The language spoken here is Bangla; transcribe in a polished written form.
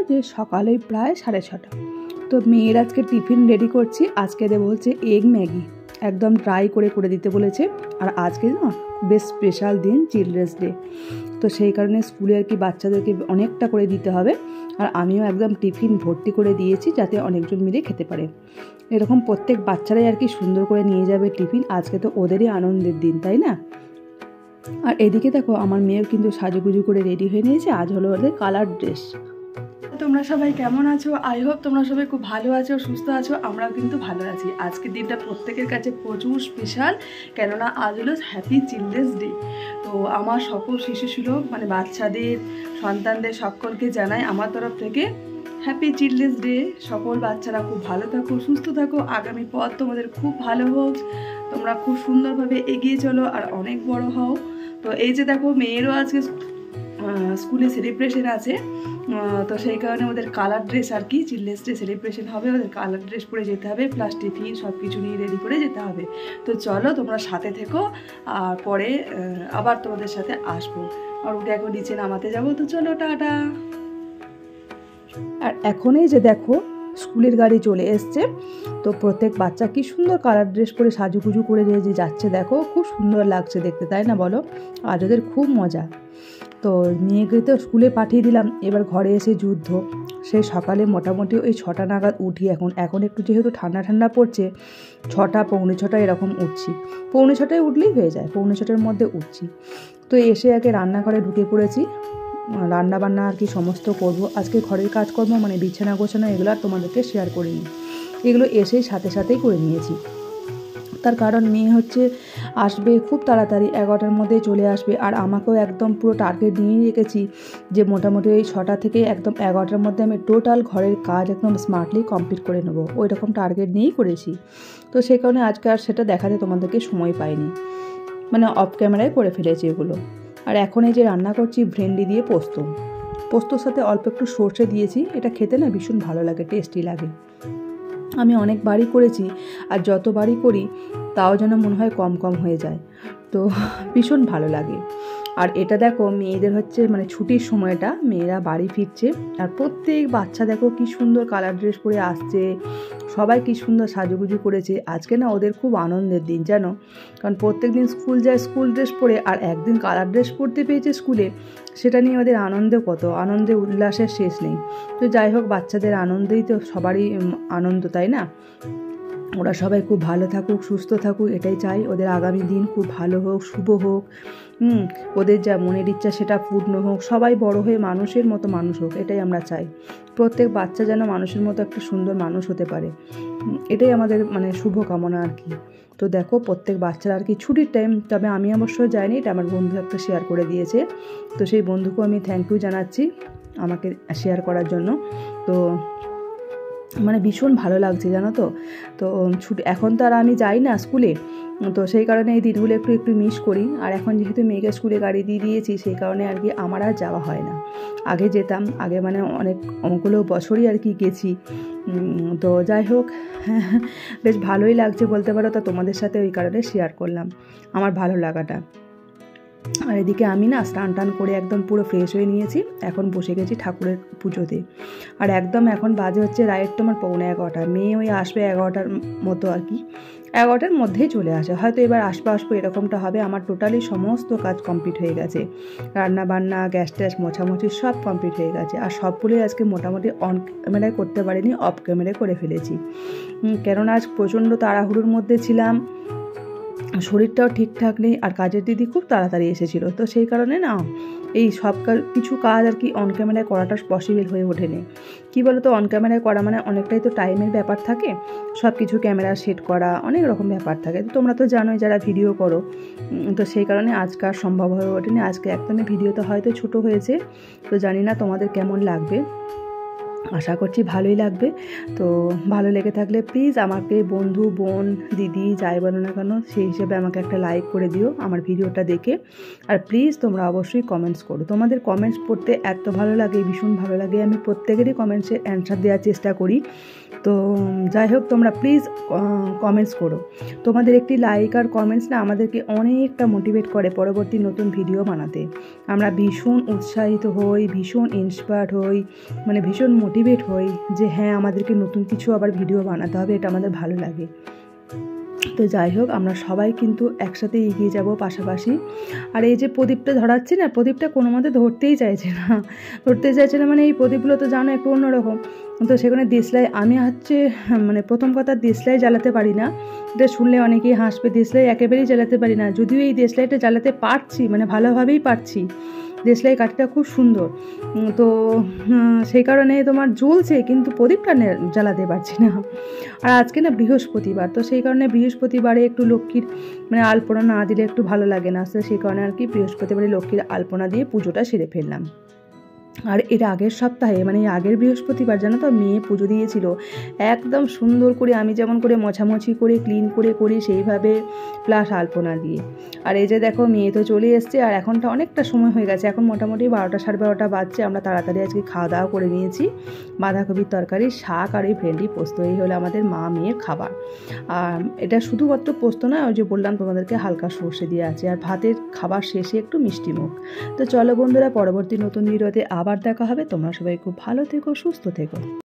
যে সকালে প্রায় 6:30। তো মেয়ের আজকে টিফিন রেডি করছি। আজকে দেবো হচ্ছে এগ ম্যাগি, একদম ড্রাই করে দিতে বলেছে। আর আজকে না বেশ স্পেশাল দিন, চিলড্রেন্স ডে। তো সেই কারণে স্কুলে আর কি বাচ্চাদেরকে অনেকটা করে দিতে হবে। আর আমিও একদম টিফিন ভর্তি করে দিয়েছি যাতে অনেকজন মিলে খেতে পারে। এরকম প্রত্যেক বাচ্চারাই আর কি সুন্দর করে নিয়ে যাবে টিফিন। আজকে তো ওদেরই আনন্দের দিন, তাই না? আর এদিকে দেখো আমার মেয়েও কিন্তু সাজুগুজু করে রেডি হয়ে নিয়েছে। আজ হলো ওদের কালার ড্রেস। তোমরা সবাই কেমন আছো? আই হোপ তোমরা সবাই খুব ভালো আছো, সুস্থ আছো। আমরাও কিন্তু ভালো আছি। আজকের দিনটা প্রত্যেকের কাছে প্রচুর স্পেশাল, কেননা আজ হলো হ্যাপি চিলড্রেন্স ডে। তো আমার সকল শিশু সুলভ মানে বাচ্চাদের, সন্তানদের সকলকে জানাই আমার তরফ থেকে হ্যাপি চিলড্রেন্স ডে। সকল বাচ্চারা খুব ভালো থাকো, সুস্থ থাকো। আগামী পথ তোমাদের খুব ভালো হোক, তোমরা খুব সুন্দরভাবে এগিয়ে চলো আর অনেক বড় হও। তো এই যে দেখো মেয়েরও আজকে স্কুলে সেলিব্রেশন আছে। তো সেই কারণে ওদের কালার ড্রেস আর কি, চিলড্রেন্স ডে সেলিব্রেশন হবে, ওদের কালার ড্রেস পরে যেতে হবে, প্লাস টিফিন সব কিছু নিয়ে রেডি করে যেতে হবে। তো চলো তোমরা সাথে থেকো, আর পরে আবার তোমাদের সাথে আসবো। আর ওকে এখন নিচে নামাতে যাবো। তো চলো টাটা। আর এখনই যে দেখো স্কুলের গাড়ি চলে এসছে। তো প্রত্যেক বাচ্চা কি সুন্দর কালার ড্রেস পরে সাজুগুজু করে যে যাচ্ছে, দেখো খুব সুন্দর লাগছে দেখতে, তাই না বলো? আজ ওদের খুব মজা। তো মেয়েকে তো স্কুলে পাঠিয়ে দিলাম, এবার ঘরে এসে যুদ্ধ। সেই সকালে মোটামুটি ওই 6টা নাগাদ উঠি। এখন একটু যেহেতু ঠান্ডা পড়ছে, 6টা, 6:45 এরকম উঠছি। 6:45 উঠলেই হয়ে যায়, 6:45 মধ্যে উঠছি। তো এসে আগে রান্নাঘরে ঢুকে পড়েছি। রান্না বান্না আর কি সমস্ত করব আজকে। ঘরের কাজকর্ম মানে বিছানা গোছানো এগুলো আর তোমাদেরকে শেয়ার করিনি, এগুলো এসেই সাথেই করে নিয়েছি। তার কারণ মেয়ে হচ্ছে আসবে খুব তাড়াতাড়ি, 11টার মধ্যে চলে আসবে। আর আমাকেও একদম পুরো টার্গেট নিয়েই রেখেছি যে মোটামুটি ওই 6টা থেকে একদম 11টার মধ্যে আমি টোটাল ঘরের কাজ একদম স্মার্টলি কমপ্লিট করে নেবো। ওই রকম টার্গেট নিয়েই করেছি। তো সেই কারণে আজকে আর সেটা দেখাতে তোমাদেরকে সময় পাইনি, মানে অফ ক্যামেরায় করে ফেলেছি এগুলো। আর এখন এই যে রান্না করছি ভেন্ডি দিয়ে পোস্তর সাথে অল্প একটু সর্ষে দিয়েছি। এটা খেতে না ভীষণ ভালো লাগে, টেস্টি লাগে। আমি অনেকবারই করেছি, আর যতবারই করি তাও যেন মনে হয় কম হয়ে যায়। তো ভীষণ ভালো লাগে। আর এটা দেখো মেয়েদের হচ্ছে মানে ছুটির সময়টা, মেয়েরা বাড়ি ফিরছে। আর প্রত্যেক বাচ্চা দেখো কি সুন্দর কালার ড্রেস পরে আসছে, সবাই কি সুন্দর সাজুগুজু করেছে। আজকে না ওদের খুব আনন্দের দিন জানো, কারণ প্রত্যেক দিন স্কুল যায় স্কুল ড্রেস পরে, আর একদিন কালার ড্রেস পরতে পেয়েছে স্কুলে, সেটা নিয়ে ওদের আনন্দে উল্লাসের শেষ নেই। তো যাই হোক, বাচ্চাদের আনন্দেই তো সবারই আনন্দ, তাই না? ওরা সবাই খুব ভালো থাকুক, সুস্থ থাকুক, এটাই চাই। ওদের আগামী দিন খুব ভালো হোক, শুভ হোক। ওদের যা মনের ইচ্ছা সেটা পূর্ণ হোক। সবাই বড় হয়ে মানুষের মতো মানুষ হোক, এটাই আমরা চাই। প্রত্যেক বাচ্চা যেন মানুষের মতো একটা সুন্দর মানুষ হতে পারে, এটাই আমাদের মানে শুভ কামনা আর কি। তো দেখো প্রত্যেক বাচ্চারা আর কি ছুটির টাইম, তবে আমি অবশ্য যাইনি, এটা আমার বন্ধু একটা শেয়ার করে দিয়েছে। তো সেই বন্ধুকেও আমি থ্যাংক ইউ জানাচ্ছি আমাকে শেয়ার করার জন্য। তো মানে ভীষণ ভালো লাগছে জানো তো। তো ছুটি এখন তো আর আমি যাই না স্কুলে, তো সেই কারণে এই দিনগুলো একটু মিস করি। আর এখন যেহেতু মেয়েকে স্কুলে গাড়ি দিয়ে দিয়েছি, সেই কারণে আর কি আমার আর যাওয়া হয় না। আগে যেতাম, আগে মানে অনেকগুলো বছরই আর কি গেছি। তো যাই হোক, বেশ ভালোই লাগছে বলতে পারো। তো তোমাদের সাথে ওই কারণে শেয়ার করলাম আমার ভালো লাগাটা। আর এদিকে আমি না স্নান করে একদম পুরো ফ্রেশ হয়ে নিয়েছি। এখন বসে গেছি ঠাকুরের পুজোতে। আর একদম এখন বাজে হচ্ছে রাইট তোমার 11:45। মেয়ে ওই আসবে 11টার মতো আর কি, 11টার মধ্যেই চলে আসে হয়তো। এবার আসবো এরকমটা হবে। আমার টোটালি সমস্ত কাজ কমপ্লিট হয়ে গেছে, রান্না বান্না, গ্যাস ট্যাস মোছামুছি সব কমপ্লিট হয়ে গেছে। আর সবগুলোই আজকে মোটামুটি অন ক্যামেরায় করতে পারিনি, অফ ক্যামেরায় করে ফেলেছি। কেননা আজ প্রচণ্ড তাড়াহুড়োর মধ্যে ছিলাম, শরীরটাও ঠিকঠাক নেই, আর কাজের দিদি খুব তাড়াতাড়ি এসেছিল। তো সেই কারণে না এই সব কিছু কাজ আর কি অন ক্যামেরায় করাটা পসিবল হয়ে ওঠেনি। কী বলো তো, অন ক্যামেরায় করা মানে অনেকটাই তো টাইমের ব্যাপার থাকে, সব কিছু ক্যামেরা সেট করা, অনেক রকম ব্যাপার থাকে। তো তোমরা তো জানোই যারা ভিডিও করো। তো সেই কারণে আজকাল সম্ভব হয়ে ওঠেনি। আজকে একদমই ভিডিওটা হয়তো ছোটো হয়েছে, তো জানি না তোমাদের কেমন লাগবে। আশা করছি ভালোই লাগবে। তো ভালো লেগে থাকলে প্লিজ আমাকে বন্ধু, বোন, দিদি যাই বলো না কেন সেই হিসেবে আমাকে একটা লাইক করে দিও আমার ভিডিওটা দেখে। আর প্লিজ তোমরা অবশ্যই কমেন্টস করো, তোমাদের কমেন্টস পড়তে এত ভালো লাগে, ভীষণ ভালো লাগে। আমি প্রত্যেকেরই কমেন্টসের অ্যান্সার দেওয়ার চেষ্টা করি। তো যাই হোক, তোমরা প্লিজ কমেন্টস করো। তোমাদের একটি লাইক আর কমেন্টস না আমাদেরকে অনেকটা মোটিভেট করে পরবর্তী নতুন ভিডিও বানাতে। আমরা ভীষণ উৎসাহিত হই, ভীষণ ইন্সপায়ার্ড হই, মানে ভীষণ মোটিভেট হই যে হ্যাঁ আমাদেরকে নতুন কিছু আবার ভিডিও বানাতে হবে, এটা আমাদের ভালো লাগে। তো যাই হোক, আমরা সবাই কিন্তু একসাথে এগিয়ে যাব পাশাপাশি। আর এই যে প্রদীপটা ধরাচ্ছি না, প্রদীপটা কোনো মতে ধরতেই চাইছে না, মানে এই প্রদীপগুলো তো জানো একটু অন্যরকম। তো সেখানে দেশলাই, আমি মানে প্রথম কথা দেশলাই জ্বালাতে পারি না, এটা শুনলে অনেকেই হাসবে। দেশলাই একেবারেই জ্বালাতে পারি না, যদিও এই দেশলাইটা জ্বালাতে পারছি, মানে ভালোভাবেই পারছি। দেশলাই কাঠিটা খুব সুন্দর, তো সেই কারণে তোমার জ্বলছে, কিন্তু প্রদীপটা জ্বালাতে পারছি না। আর আজকে না বৃহস্পতিবার, তো সেই কারণে বৃহস্পতিবারে একটু লক্ষ্মীর মানে আলপনা না দিলে একটু ভালো লাগে না, তো সেই কারণে আর কি বৃহস্পতিবারে লক্ষ্মীর আলপনা দিয়ে পুজোটা সেরে ফেললাম। আর এর আগের সপ্তাহে, মানে আগের বৃহস্পতিবার জানো তো, মেয়ে পুজো দিয়েছিল একদম সুন্দর করে, আমি যেমন করে মোছামুছি করে ক্লিন করে করি সেইভাবে, প্লাস আলপনা দিয়ে। আর এই যে দেখো মেয়ে তো চলে এসছে, আর এখনটা অনেকটা সময় হয়ে গেছে, এখন মোটামুটি 12টা সাড়ে 12টা বাজছে। আমরা তাড়াতাড়ি আজকে খাওয়া দাওয়া করে নিয়েছি, বাঁধাকপির তরকারি, শাক আর এই ভেন্ডি পোস্ত, এই হলো আমাদের মা মেয়ের খাবার। আর এটা শুধুমাত্র পোস্ত নয়, ওই যে বললাম তোমাদেরকে হালকা সর্ষে দিয়ে আছে। আর ভাতের খাবার শেষে একটু মিষ্টি মুখ। তো চলো বন্ধুরা, পরবর্তী নতুন ভিডিওতে আবার দেখা হবে। তোমরা সবাই খুব ভালো থেকো, সুস্থ থেকো।